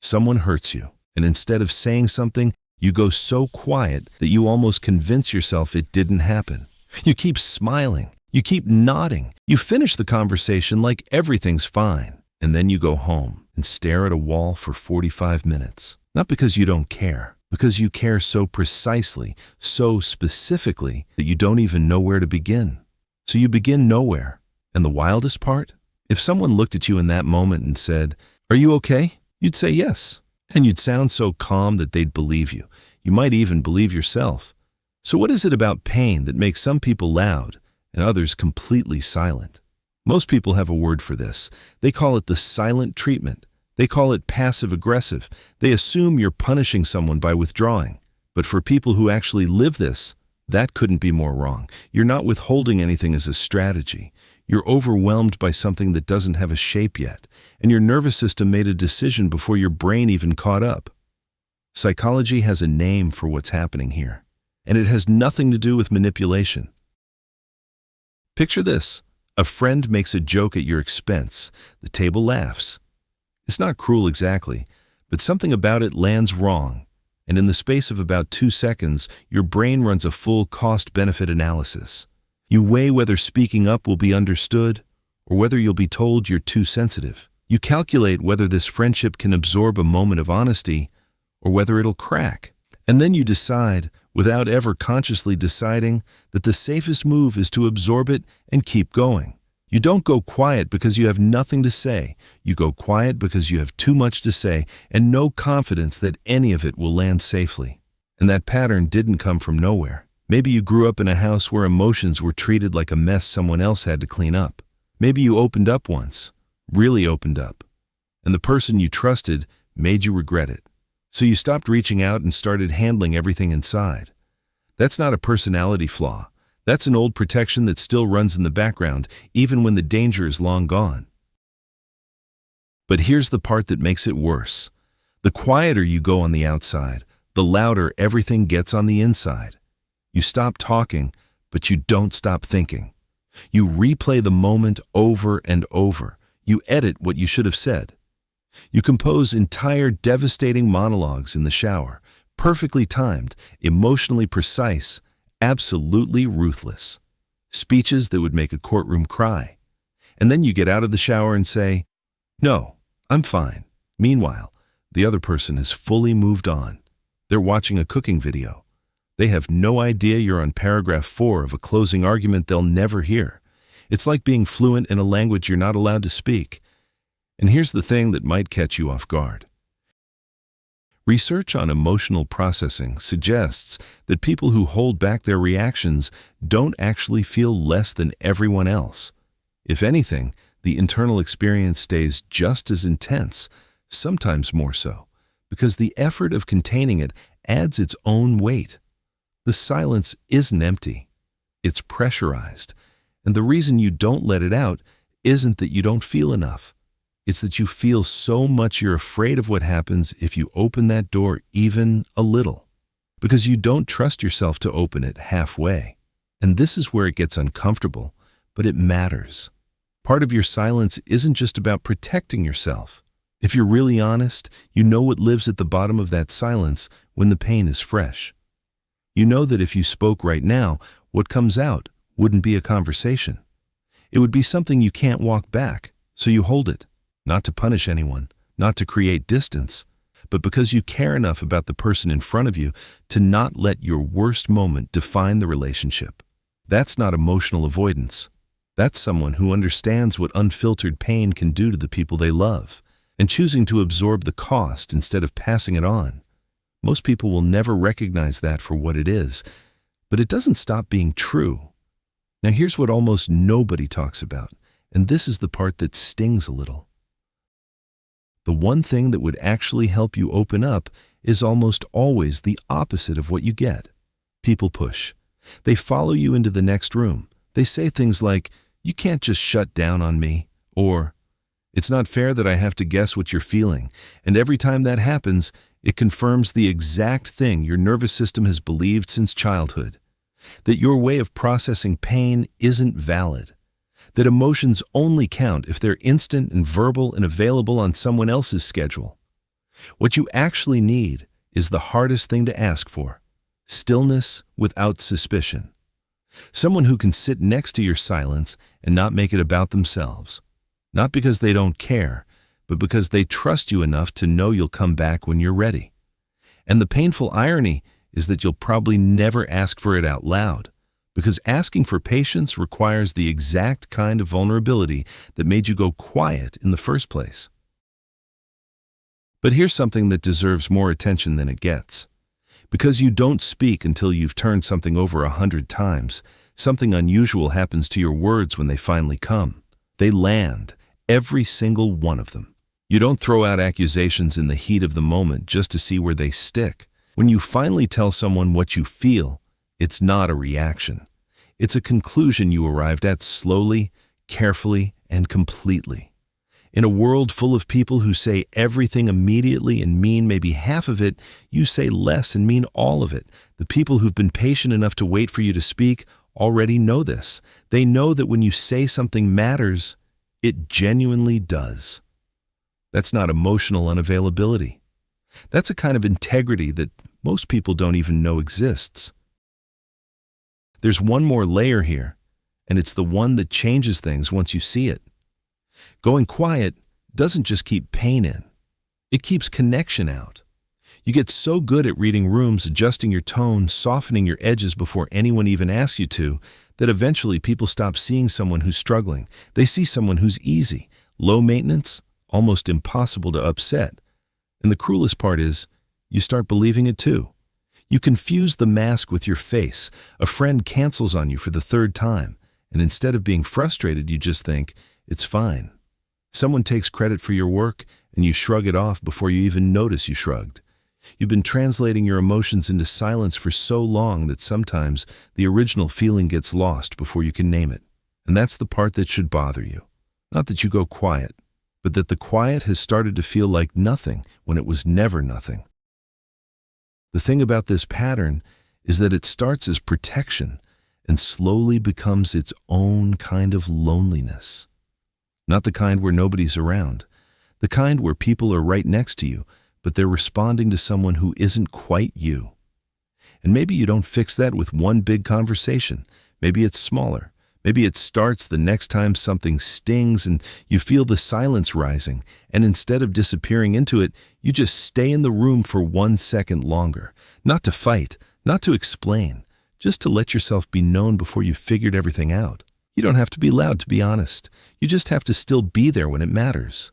Someone hurts you, and instead of saying something, you go so quiet that you almost convince yourself it didn't happen. You keep smiling. You keep nodding. You finish the conversation like everything's fine. And then you go home and stare at a wall for 45 minutes. Not because you don't care, because you care so precisely, so specifically, that you don't even know where to begin. So you begin nowhere. And the wildest part? If someone looked at you in that moment and said, "Are you okay?" You'd say yes. And you'd sound so calm that they'd believe you. You might even believe yourself. So what is it about pain that makes some people loud and others completely silent? Most people have a word for this. They call it the silent treatment. They call it passive-aggressive. They assume you're punishing someone by withdrawing. But for people who actually live this, that couldn't be more wrong. You're not withholding anything as a strategy. You're overwhelmed by something that doesn't have a shape yet, and your nervous system made a decision before your brain even caught up. Psychology has a name for what's happening here, and it has nothing to do with manipulation. Picture this. A friend makes a joke at your expense. The table laughs. It's not cruel exactly, but something about it lands wrong, and in the space of about 2 seconds, your brain runs a full cost-benefit analysis. You weigh whether speaking up will be understood or whether you'll be told you're too sensitive. You calculate whether this friendship can absorb a moment of honesty or whether it'll crack. And then you decide, without ever consciously deciding, that the safest move is to absorb it and keep going. You don't go quiet because you have nothing to say. You go quiet because you have too much to say and no confidence that any of it will land safely. And that pattern didn't come from nowhere. Maybe you grew up in a house where emotions were treated like a mess someone else had to clean up. Maybe you opened up once, really opened up, and the person you trusted made you regret it. So you stopped reaching out and started handling everything inside. That's not a personality flaw. That's an old protection that still runs in the background, even when the danger is long gone. But here's the part that makes it worse. The quieter you go on the outside, the louder everything gets on the inside. You stop talking, but you don't stop thinking. You replay the moment over and over. You edit what you should have said. You compose entire devastating monologues in the shower, perfectly timed, emotionally precise, absolutely ruthless. Speeches that would make a courtroom cry. And then you get out of the shower and say, "No, I'm fine." Meanwhile, the other person has fully moved on. They're watching a cooking video. They have no idea you're on paragraph 4 of a closing argument they'll never hear. It's like being fluent in a language you're not allowed to speak. And here's the thing that might catch you off guard. Research on emotional processing suggests that people who hold back their reactions don't actually feel less than everyone else. If anything, the internal experience stays just as intense, sometimes more so, because the effort of containing it adds its own weight. The silence isn't empty. It's pressurized. And the reason you don't let it out isn't that you don't feel enough. It's that you feel so much you're afraid of what happens if you open that door even a little, because you don't trust yourself to open it halfway. And this is where it gets uncomfortable, but it matters. Part of your silence isn't just about protecting yourself. If you're really honest, you know what lives at the bottom of that silence when the pain is fresh. You know that if you spoke right now, what comes out wouldn't be a conversation. It would be something you can't walk back, so you hold it, not to punish anyone, not to create distance, but because you care enough about the person in front of you to not let your worst moment define the relationship. That's not emotional avoidance. That's someone who understands what unfiltered pain can do to the people they love, and choosing to absorb the cost instead of passing it on. Most people will never recognize that for what it is, but it doesn't stop being true. Now here's what almost nobody talks about, and this is the part that stings a little. The one thing that would actually help you open up is almost always the opposite of what you get. People push. They follow you into the next room. They say things like, "You can't just shut down on me," or "It's not fair that I have to guess what you're feeling." And every time that happens, it confirms the exact thing your nervous system has believed since childhood, that your way of processing pain isn't valid, that emotions only count if they're instant and verbal and available on someone else's schedule. What you actually need is the hardest thing to ask for: stillness without suspicion. Someone who can sit next to your silence and not make it about themselves. Not because they don't care, but because they trust you enough to know you'll come back when you're ready. And the painful irony is that you'll probably never ask for it out loud, because asking for patience requires the exact kind of vulnerability that made you go quiet in the first place. But here's something that deserves more attention than it gets. Because you don't speak until you've turned something over 100 times, something unusual happens to your words when they finally come. They land, every single one of them. You don't throw out accusations in the heat of the moment just to see where they stick. When you finally tell someone what you feel, it's not a reaction. It's a conclusion you arrived at slowly, carefully, and completely. In a world full of people who say everything immediately and mean maybe half of it, you say less and mean all of it. The people who've been patient enough to wait for you to speak already know this. They know that when you say something matters, it genuinely does. That's not emotional unavailability. That's a kind of integrity that most people don't even know exists. There's one more layer here, and it's the one that changes things once you see it. Going quiet doesn't just keep pain in. It keeps connection out. You get so good at reading rooms, adjusting your tone, softening your edges before anyone even asks you to, that eventually people stop seeing someone who's struggling. They see someone who's easy, low maintenance, almost impossible to upset. And the cruelest part is, you start believing it too. You confuse the mask with your face. A friend cancels on you for the third time, and instead of being frustrated, you just think, it's fine. Someone takes credit for your work, and you shrug it off before you even notice you shrugged. You've been translating your emotions into silence for so long that sometimes the original feeling gets lost before you can name it. And that's the part that should bother you. Not that you go quiet, but that the quiet has started to feel like nothing when it was never nothing. The thing about this pattern is that it starts as protection and slowly becomes its own kind of loneliness. Not the kind where nobody's around, the kind where people are right next to you, but they're responding to someone who isn't quite you. And maybe you don't fix that with one big conversation. Maybe it's smaller. Maybe it starts the next time something stings and you feel the silence rising, and instead of disappearing into it, you just stay in the room for 1 second longer. Not to fight, not to explain, just to let yourself be known before you figured everything out. You don't have to be loud to be honest. You just have to still be there when it matters.